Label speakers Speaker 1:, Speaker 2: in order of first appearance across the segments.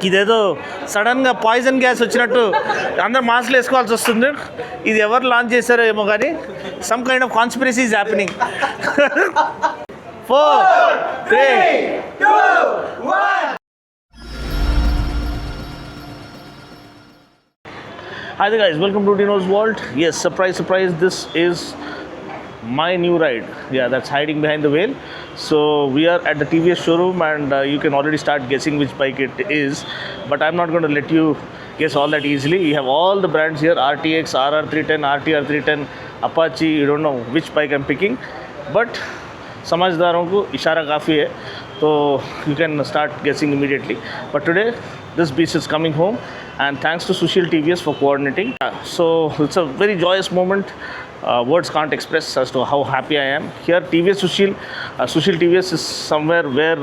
Speaker 1: ఇదేదో సడన్గా poison gas వచ్చినట్టు అందరు మాస్క్లు వేసుకోవాల్సి వస్తుంది. ఇది ఎవరు లాంచ్ చేశారో ఏమో కానీ some kind of conspiracy is happening. 4, 3, 2, 1. Hi there guys, welcome to Dino's Vault. Yes, surprise, this is my new ride. Yeah, that's hiding behind the veil. So we are at the TVS showroom and you can already start guessing which bike it is. But I'm not going to let you guess all that easily. You have all the brands here: RTX, RR310, RTR 310, Apache. You don't know which bike I'm picking. But समझदारों को इशारा काफ़ी है, so you can start guessing immediately. But today this beast is coming home, and thanks to Sushil TVS for coordinating. So it's a very joyous moment. Words can't express as to how happy I am. Here TVS Sushil TVS is somewhere where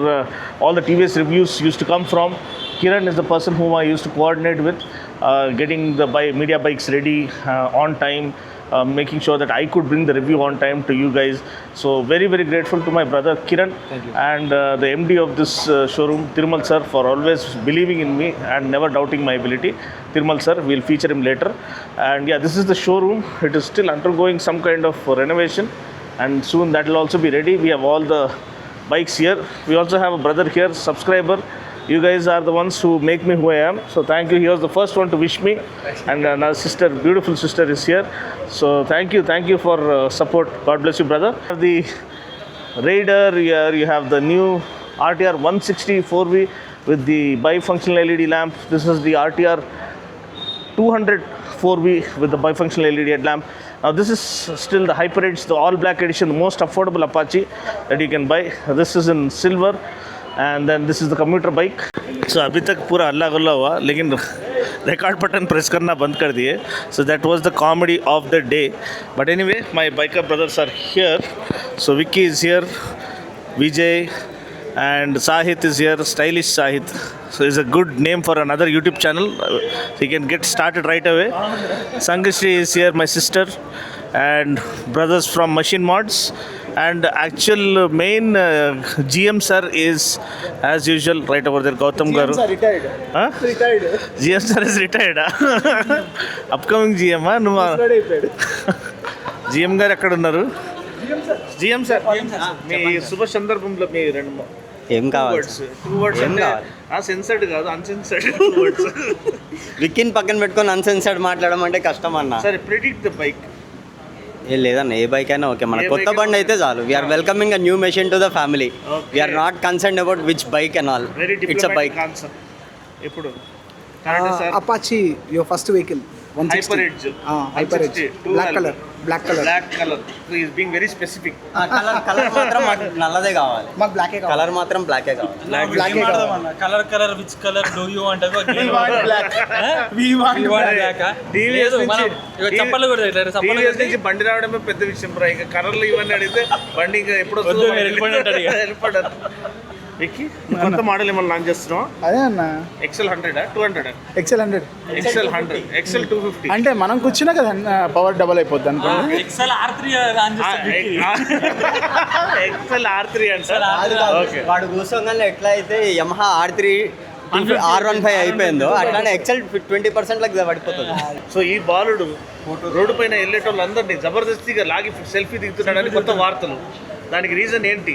Speaker 1: all the TVS reviews used to come from. Kiran is the person whom I used to coordinate with, getting the media bikes ready on time, making sure that I could bring the review on time to you guys. So very, very grateful to my brother Kiran and the MD of this showroom, Thirumal sir, for always believing in me and never doubting my ability. Thirumal sir, we'll feature him later. And yeah, this is the showroom. It is still undergoing some kind of renovation, and soon that will also be ready. We have all the bikes here. We also have a brother here, subscriber. You guys are the ones who make me who I am. So thank you. He was the first one to wish me. And another sister, beautiful sister, is here. So thank you for support. God bless you, brother. The Raider here, you have the new RTR 160 4V with the bifunctional LED lamp. This is the RTR 200 4V with the bifunctional LED headlamp. Now this is still the Hyper Edge, the all black edition, the most affordable Apache that you can buy. This is in silver. And then this is the commuter bike. So अभी तक पूरा हल्ला गुल्ला हुआ, लेकिन record button press करना बंद कर दिए. So that was the comedy of the day. But anyway, my biker brothers are here. So Vicky is here, Vijay, and Sahit is here, stylish Sahit. So it's a good name for another YouTube channel. So you can get started right away. Sangashri is here, my sister, and brothers from Machine Mods. And actual main GM sir is as usual right over there, Gautam Garu. GM sir retired. Huh? Retired. GM sir is retired. Upcoming GM GM గారు ఎక్కడ ఉన్నారు? GM sir మీ శుభ సందర్భంలో మీ రెండు
Speaker 2: ఏం కావాలి?
Speaker 1: Two words అంటే censored కాదు, అన్సెన్సర్డ్ వర్డ్స్.
Speaker 2: వికిన్ పక్కన పెట్టుకొని అన్సెన్సర్డ్ మాట్లాడడం అంటే కష్టం అన్న.
Speaker 1: సరే, ప్రిడిక్ట్ ద బైక్.
Speaker 2: ఏ లేదన్న, ఏ బైక్ అయినా ఓకే, మన కొత్త బండి అయితే చాలు. We're welcoming a new machine to the family. We're not concerned about which bike and all. It's a bike.
Speaker 1: ఇప్పుడు
Speaker 3: Apache your first vehicle
Speaker 1: Hyper Edge.
Speaker 3: Hyper Edge. Black color.
Speaker 1: So he is being very specific.
Speaker 2: Colour మాత్రం మాకు నల్లదే కావాలి.
Speaker 3: మాకు బ్లాకే కావాలి.
Speaker 2: Colour మాత్రం బ్లాకే కావాలి.
Speaker 3: బ్లాకే కావాలి.
Speaker 4: Colour which colour do you want?
Speaker 3: We want black.
Speaker 1: TVS
Speaker 4: చప్పలు కూడా
Speaker 1: నుంచి బండి రావడమే పెద్ద విషయం రా. ఇంకా కలర్లు ఇవన్నీ అడిగితే బండి ఇంకా ఎప్పుడు వెళ్ళిపోయాడు. విక్కీ, కొత్త మోడల్ ఏమన్నా లాంచ్ చేస్తున్నావా?
Speaker 3: అదే అన్న,
Speaker 1: XL 100 200
Speaker 3: XL 100
Speaker 1: XL 100 XL 250.
Speaker 3: అంటే మనం కూర్చున్నా కదా పవర్ డబల్ అయిపోద్ది అనుకోండి.
Speaker 4: XL R3 launch
Speaker 1: XL R3 అంట. ఓకే,
Speaker 2: వాడు కూర్చోగానే ఎట్లా అయితే యమహా R3 R15 అయిపోయిందో అట్లానే XL 20% లకి పడిపోతుంది.
Speaker 1: సో ఈ బాలుడు రోడ్డు పైన వెళ్ళేటోళ్ళందరినీ జబర్దస్తిగా లాగి సెల్ఫీ దిగుతున్నాడని కొత్త వార్తలు. దానికి రీజన్ ఏంటి?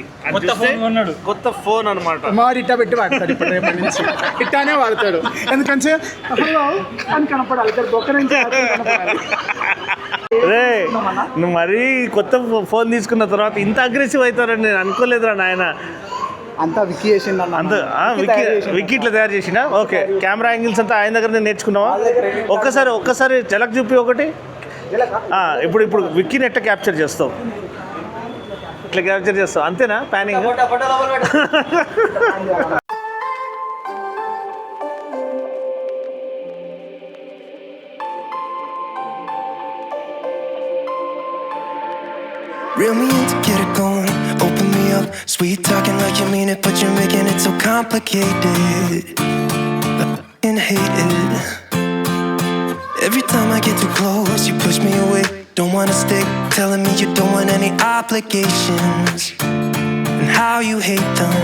Speaker 1: కొత్త ఫోన్ అనమాట.
Speaker 3: మాడు ఇట్టా పెట్టి వాడతాడు ఇప్పుడు రేపటి నుంచి. ఇట్టానే వాడతాడు, ఎందుకంటే హలో అని కనపడాలి.
Speaker 1: నువ్వు మరీ కొత్త ఫోన్ తీసుకున్న తర్వాత ఇంత అగ్రెసివ్ అవుతారని నేను అనుకోలేదురా నాయన.
Speaker 3: అంతా విక్కీ చేసిండు అన్న.
Speaker 1: అంత విక్కీ ఇట్లా తయారు చేసినా? ఓకే, కెమెరా యాంగిల్స్ అంతా ఆయన దగ్గర నేర్చుకున్నావా? ఒక్కసారి ఝలక్ చూపి ఒకటి. ఇప్పుడు విక్కీని ఎట్లా క్యాప్చర్ చేస్తావు? ఇట్లా క్యాప్చర్ చేస్తావు అంతేనా? Panning.
Speaker 5: Reel me in to get it going, open me up. Sweet talking like you mean it, but you're making it so complicated. I f***ing hate it. Every time I get too close, you push me away. Don't wanna stick, telling me you don't want any obligations, and how you hate them.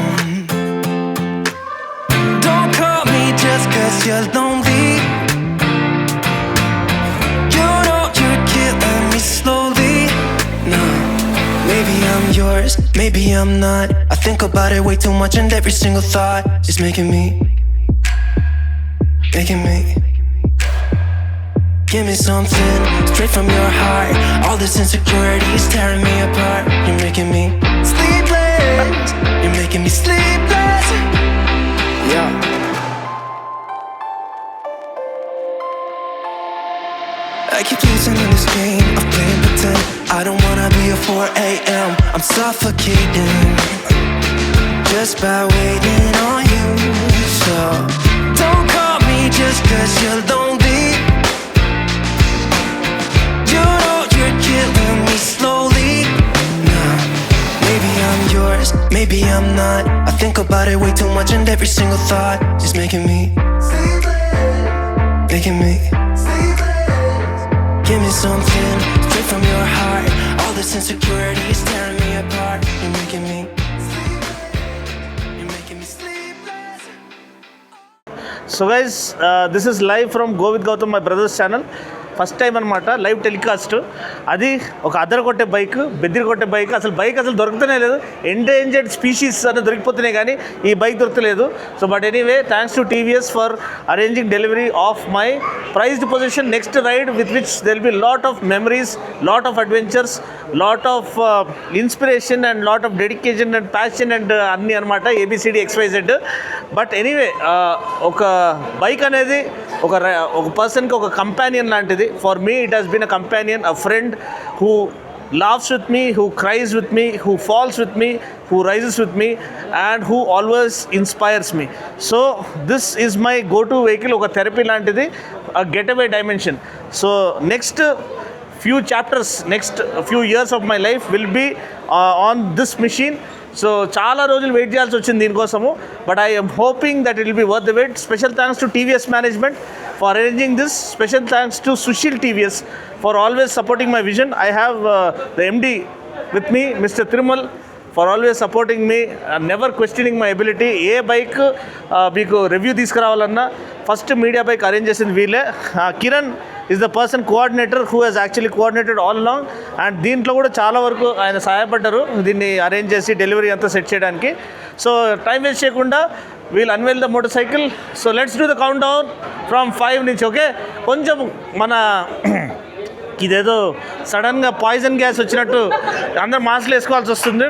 Speaker 5: Don't call me just 'cause cause you're lonely. You know you're killing me slowly. No, maybe I'm yours, maybe I'm not. I think about it way too much, and every single thought is making me. Give me something straight from your heart. All this insecurity is tearing me apart. You're making me sleepless. You're making me sleepless. Yeah. I keep losing in this game of playing pretend. I don't wanna be a 4 a.m. I'm suffocating just by waiting on you. So don't call me just cause you're lonely. You know you're killing me slowly. Nah, maybe I'm yours, maybe I'm not. I think about it way too much, and every single thought is making me sleepless. Give me something straight from your heart. All this insecurity is tearing me apart. You're making me sleepless.
Speaker 1: So guys, this is live from Go with Gautam, my brother's channel. First time అనమాట live telecast. అది ఒక అదర కొట్టే bike, బెదిరి కొట్టే bike. అసలు bike అసలు దొరుకుతూనే లేదు. Endangered species అనేది దొరికిపోతున్నాయి కానీ ఈ బైక్ దొరకలేదు. So but anyway, thanks to TVS for arranging delivery of my prized possession next ride, with which there will be lot of memories, lot of adventures, lot of inspiration and lot of dedication and passion and అన్నీ అనమాట, ABCD XYZ. But anyway, ఒక bike అనేది ఒక పర్సన్కి ఒక companion లాంటిది. For me, it has been a companion, a friend who laughs with me, who cries with me, who falls with me, who rises with me, and who always inspires me. So this is my go-to vehicle, oka therapy lantidi, a getaway dimension. So next few chapters, next few years of my life will be on this machine. So చాలా రోజులు wait చేయాల్సి వచ్చింది దీనికోసము, but I am hoping that it will be worth the wait. Special thanks to TVS management for arranging this. Special thanks to Sushil TVS for always supporting my vision. I have the MD with me, mister Thirumal, for always supporting me, never questioning my ability. ఏ bike మీకు review తీసుకురావాలన్నా first media bike arrange చేసింది వీళ్ళే. Kiran is the person coordinator who he's actually coordinated all along, and దీంట్లో కూడా చాలా వరకు ఆయన సహాయపడ్డారు దీన్ని అరేంజ్ చేసి డెలివరీ అంతా సెట్ చేయడానికి. సో టైం వేస్ట్ చేయకుండా we'll unveil the motor cycle. So let's do the count down from 5 నుంచి. ఓకే, కొంచెం మన ఇదేదో సడన్గా పాయిజన్ గ్యాస్ వచ్చినట్టు అందరు మాస్క్లు వేసుకోవాల్సి వస్తుంది.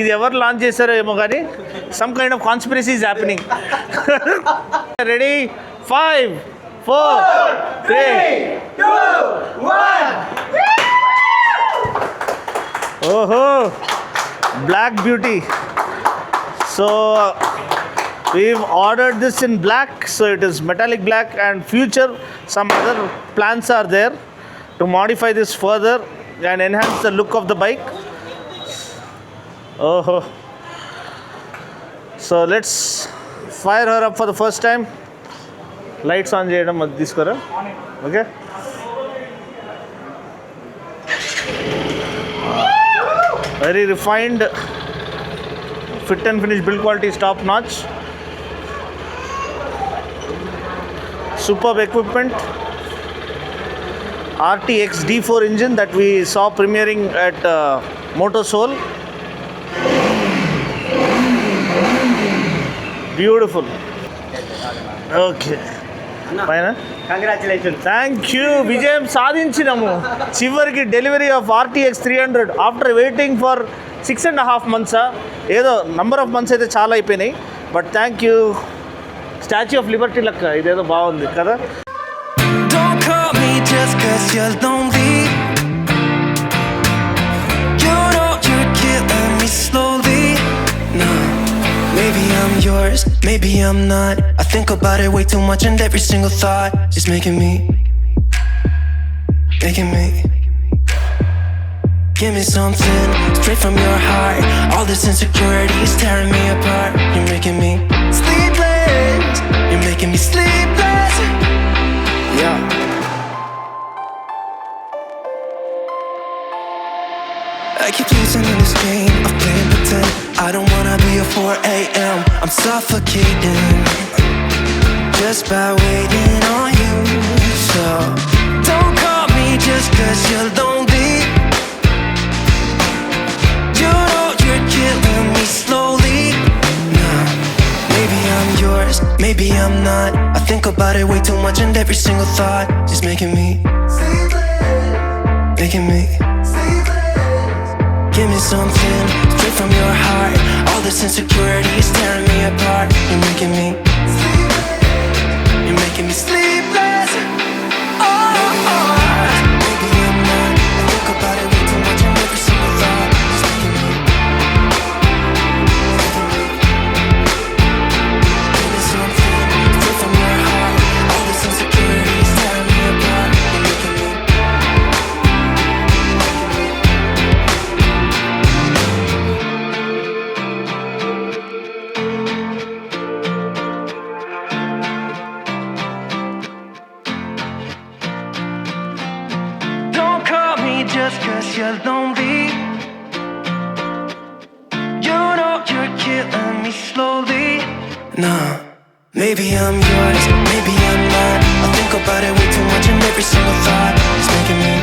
Speaker 1: ఇది ఎవరు లాంచ్ చేశారో ఏమో కానీ some kind of conspiracy is happening. Ready? 5, 4, 3, 2, 1. ఓహో, black beauty. So we've ordered this in black, so it is metallic black, and future some other plans are there to modify this further and enhance the look of the bike. Oh, so let's fire her up for the first time. Lights on cheyadam adi iskora. Okay, very refined, fit and finish build quality is top notch. Superb equipment. RTX D4 engine that we saw premiering at Motosoul. Beautiful. Okay. Fine.
Speaker 2: Congratulations.
Speaker 1: Thank you. Vijayam sadhinchinamu. Chivariki delivery of RTX 300 after waiting for 6.5 months. Edo number of months aithe chaala ayipoyinayi. But thank you. Statue of Liberty lakka idedo baagundi kada.
Speaker 5: Don't call me just cause you're lonely. You know you're killing me slowly. No, maybe I'm yours, maybe I'm not. I think about it way too much, and every single thought is making me give me something straight from your heart. All this insecurity is tearing me apart. You're making me sleepless. You're making me sleepless. Yeah. I keep losing in this game of playing pretend. I don't wanna be a 4 a.m. I'm suffocating just by waiting on you. So don't call me just 'cause you're lonely. You know you're killing me slowly. Nah, maybe I'm yours, maybe I'm not. I think about it way too much, and every single thought is making me sleepless. Making me give me something straight from your heart. All this insecurity is tearing me apart. You're making me sleepless. You're making me sleepless. Oh, maybe I'm not. I think about it way too much, and every single thought is making me. Give me something straight from your heart. All this insecurity is tearing me apart. You're making me. Don't call me just 'cause you're lonely. You know you're killing me slowly. Nah, maybe I'm yours, maybe I'm not. I think about it way too much, and every single thought is making me.